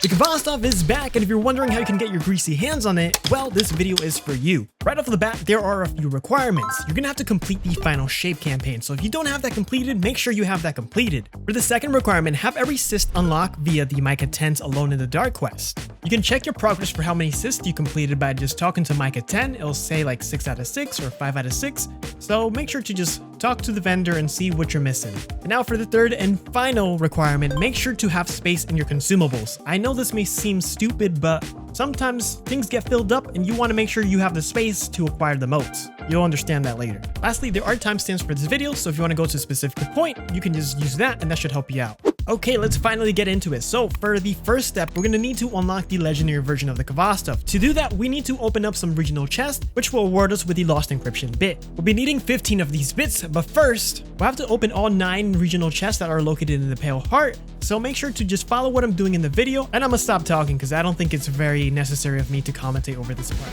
The Khvostov is back, and if you're wondering how you can get your greasy hands on it, well, this video is for you. Right off the bat, there are a few requirements. You're gonna have to complete the final shape campaign, so if you don't have that completed, make sure you have that completed. For the second requirement, have every cyst unlock via the Micah 10's Alone in the Dark quest. You can check your progress for how many cysts you completed by just talking to Micah 10. It'll say like 6 out of 6 or 5 out of 6, so make sure to just talk to the vendor and see what you're missing. And now for the third and final requirement, make sure to have space in your consumables. I know this may seem stupid, but sometimes things get filled up and you want to make sure you have the space to acquire the motes. You'll understand that later. Lastly, there are timestamps for this video, so if you want to go to a specific point, you can just use that and that should help you out. Okay, let's finally get into it. So for the first step, we're going to need to unlock the legendary version of the Khvostov. To do that, we need to open up some regional chests, which will award us with the lost encryption bit. We'll be needing 15 of these bits, but first, we'll have to open all 9 regional chests that are located in the Pale Heart. So make sure to just follow what I'm doing in the video, and I'm gonna stop talking because I don't think it's very necessary of me to commentate over this part.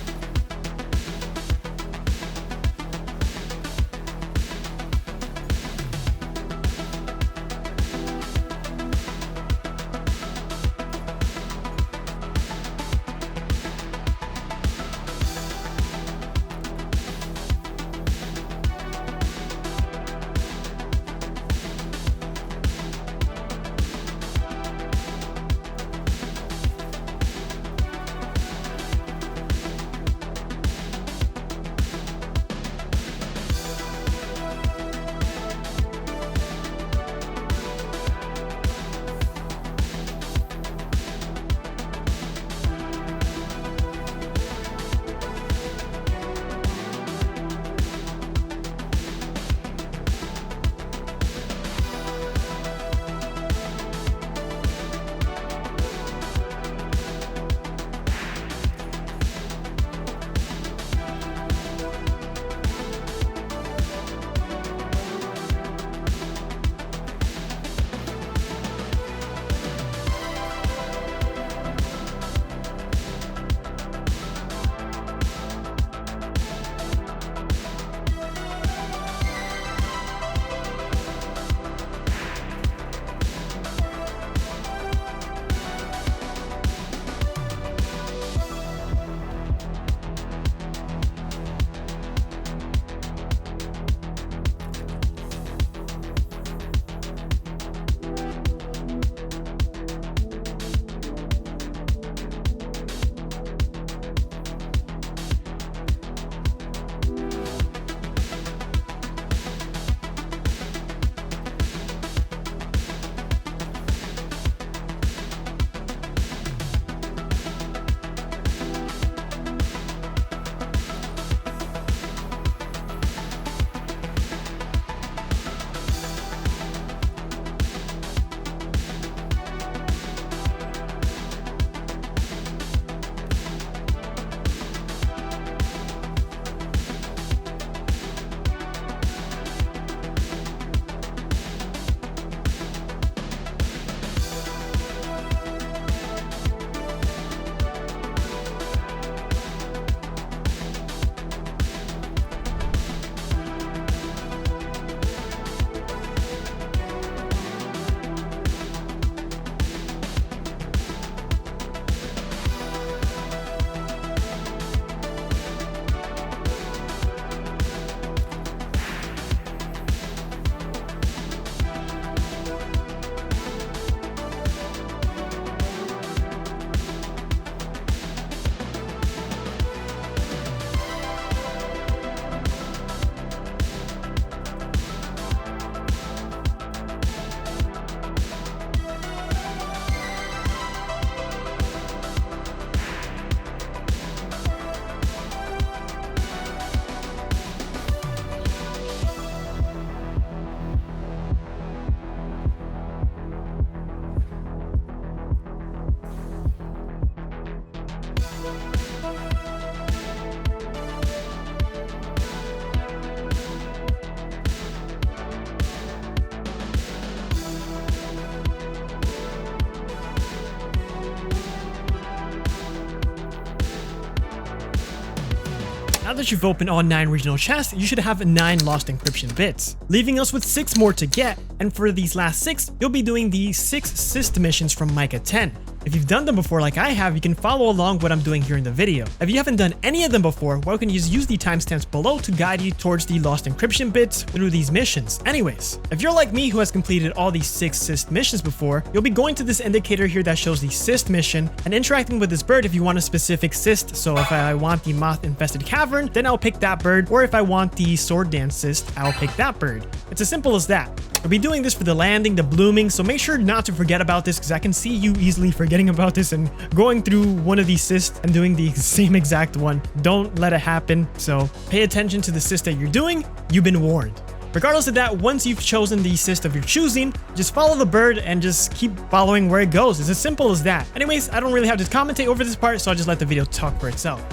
Now that you've opened all 9 regional chests, you should have 9 lost encryption bits, leaving us with 6 more to get, and for these last 6, you'll be doing the 6 Cyst missions from Micah 10. If you've done them before like I have, you can follow along what I'm doing here in the video. If you haven't done any of them before, well, you can just use the timestamps below to guide you towards the lost encryption bits through these missions. Anyways, if you're like me who has completed all these 6 Cyst missions before, you'll be going to this indicator here that shows the Cyst mission and interacting with this bird if you want a specific Cyst. So if I want the Moth-Infested Cavern, then I'll pick that bird, or if I want the Sword Dance Cyst, I'll pick that bird. It's as simple as that. I'll be doing this for the landing, the blooming, so make sure not to forget about this because I can see you easily forgetting about this and going through one of these Cysts and doing the same exact one. Don't let it happen, so pay attention to the Cyst that you're doing. You've been warned. Regardless of that, once you've chosen the Cyst of your choosing, just follow the bird and just keep following where it goes. It's as simple as that. Anyways, I don't really have to commentate over this part, so I'll just let the video talk for itself.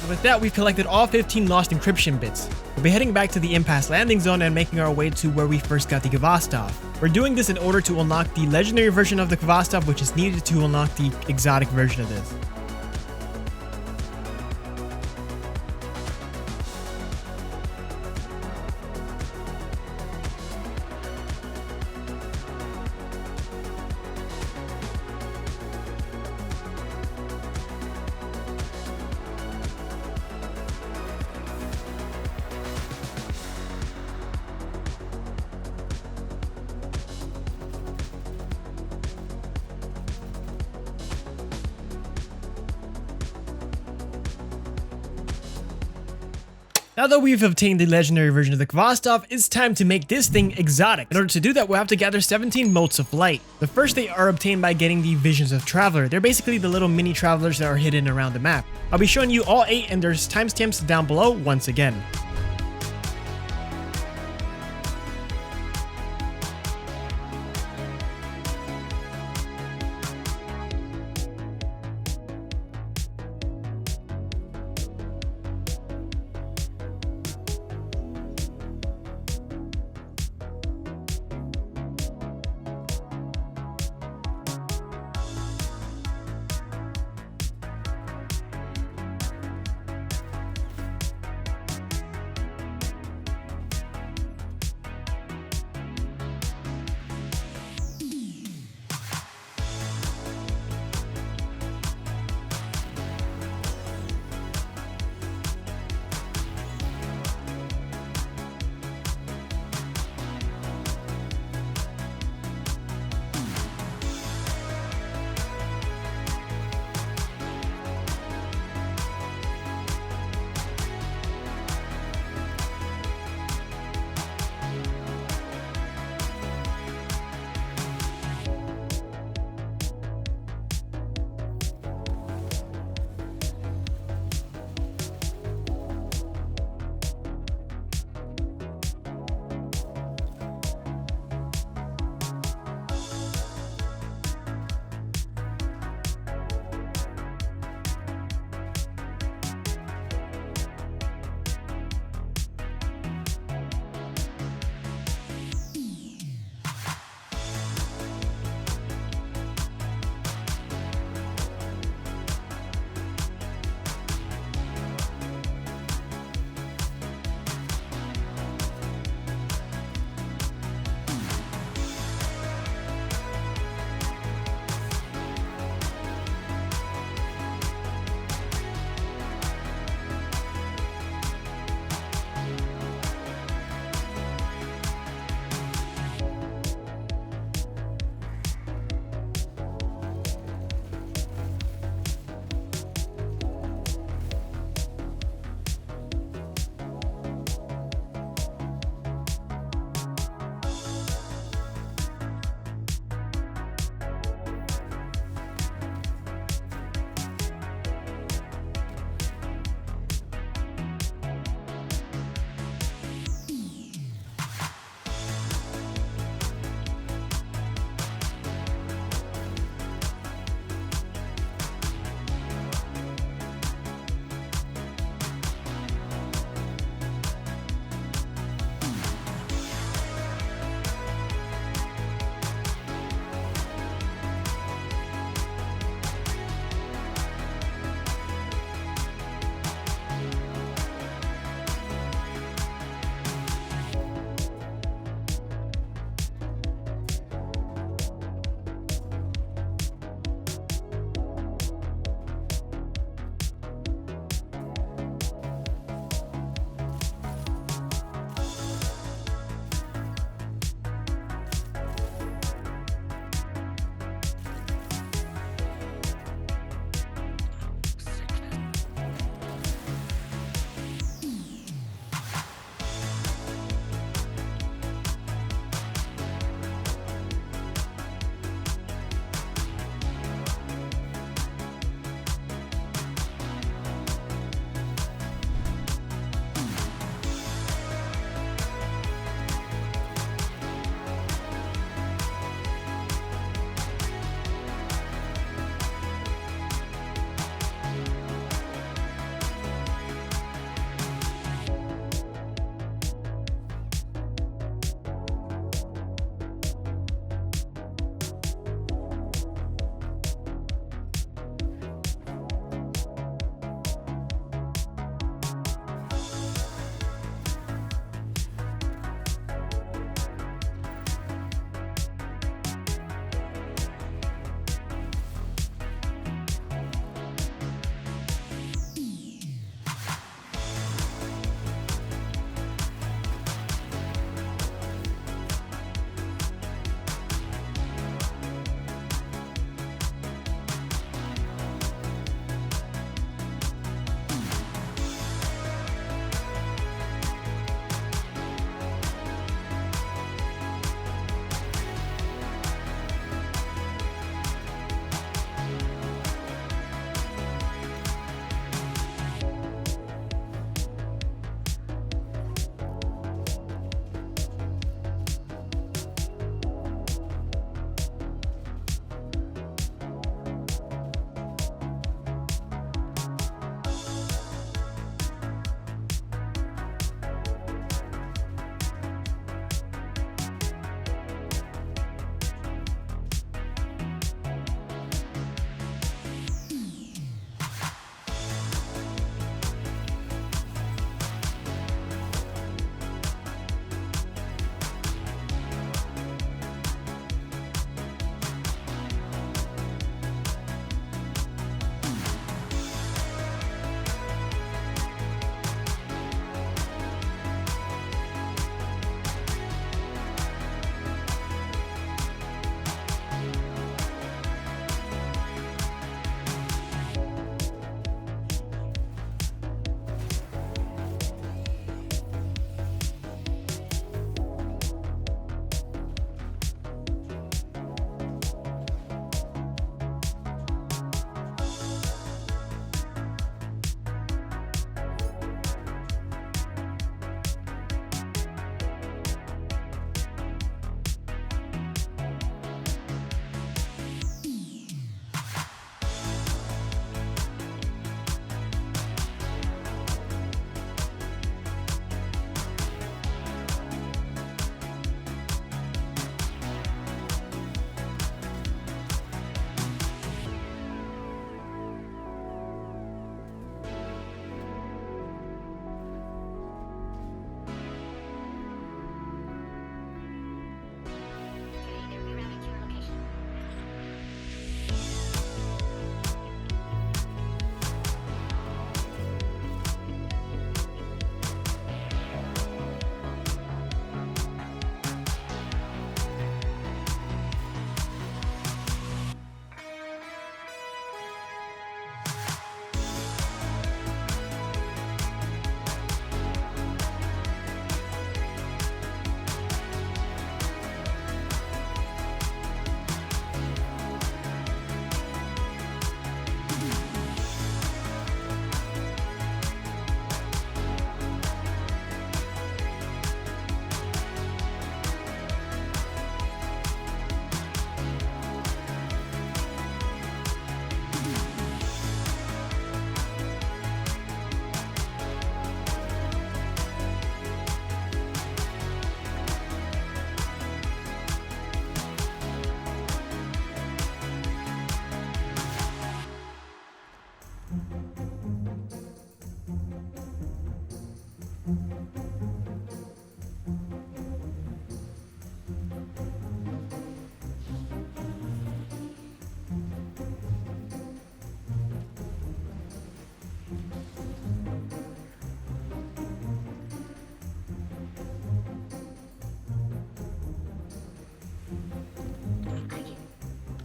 With that, we've collected all 15 lost encryption bits. We'll be heading back to the Impasse landing zone and making our way to where we first got the Khvostov. We're doing this in order to unlock the legendary version of the Khvostov, which is needed to unlock the exotic version of this. Now that we've obtained the legendary version of the Khvostov, it's time to make this thing exotic. In order to do that, we'll have to gather 17 Motes of Light. The first they are obtained by getting the Visions of Traveler. They're basically the little mini travelers that are hidden around the map. I'll be showing you all 8 and there's timestamps down below once again.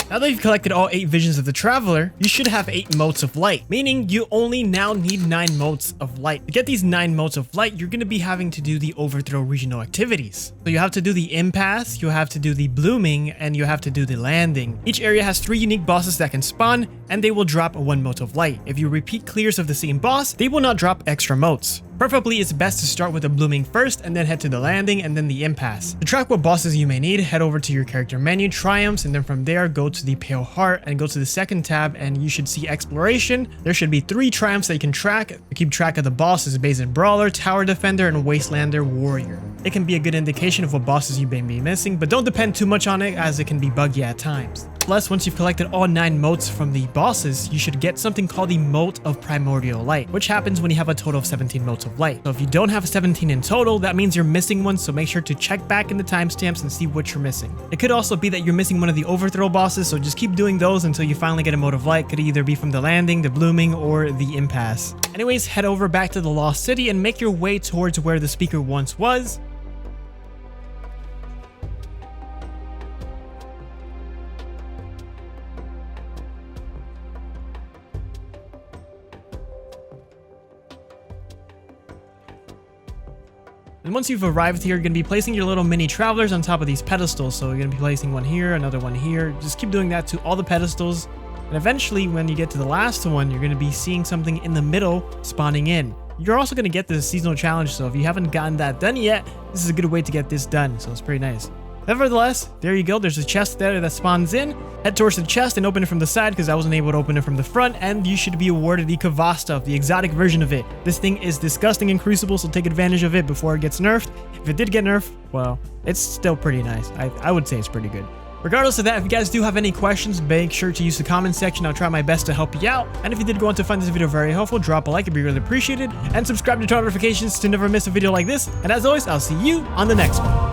Now that you've collected all 8 visions of the Traveler, you should have 8 Motes of Light, meaning you only now need 9 Motes of Light. To get these 9 Motes of Light, you're going to be having to do the Overthrow regional activities. So you have to do the Impasse, you have to do the Blooming, and you have to do the Landing. Each area has 3 unique bosses that can spawn, and they will drop 1 Mote of Light. If you repeat clears of the same boss, they will not drop extra motes. Preferably, it's best to start with the Blooming first and then head to the Landing and then the Impasse. To track what bosses you may need, head over to your character menu, Triumphs, and then from there go to the Pale Heart and go to the second tab and you should see Exploration. There should be 3 triumphs that you can track. To keep track of the bosses: Basin Brawler, Tower Defender, and Wasteland Warrior. It can be a good indication of what bosses you may be missing, but don't depend too much on it as it can be buggy at times. Plus, once you've collected all 9 motes from the bosses, you should get something called the Mote of Primodial Light, which happens when you have a total of 17 motes of light. So if you don't have 17 in total, that means you're missing one, so make sure to check back in the timestamps and see what you're missing. It could also be that you're missing one of the Overthrow bosses, so just keep doing those until you finally get a mote of light. Could either be from the Landing, the Blooming, or the Impasse. Anyways, head over back to the Lost City and make your way towards where the speaker once was. And once you've arrived here, you're going to be placing your little mini travelers on top of these pedestals. So you're going to be placing one here, another one here. Just keep doing that to all the pedestals. And eventually, when you get to the last one, you're going to be seeing something in the middle spawning in. You're also going to get the seasonal challenge. So if you haven't gotten that done yet, this is a good way to get this done. So it's pretty nice. Nevertheless, there you go. There's a chest there that spawns in. Head towards the chest and open it from the side because I wasn't able to open it from the front. And you should be awarded the Khvostov, the exotic version of it. This thing is disgusting in Crucible, so take advantage of it before it gets nerfed. If it did get nerfed, well, it's still pretty nice. I would say it's pretty good. Regardless of that, if you guys do have any questions, make sure to use the comment section. I'll try my best to help you out. And if you did go on to find this video very helpful, drop a like, it'd be really appreciated. And subscribe to turn on notifications to never miss a video like this. And as always, I'll see you on the next one.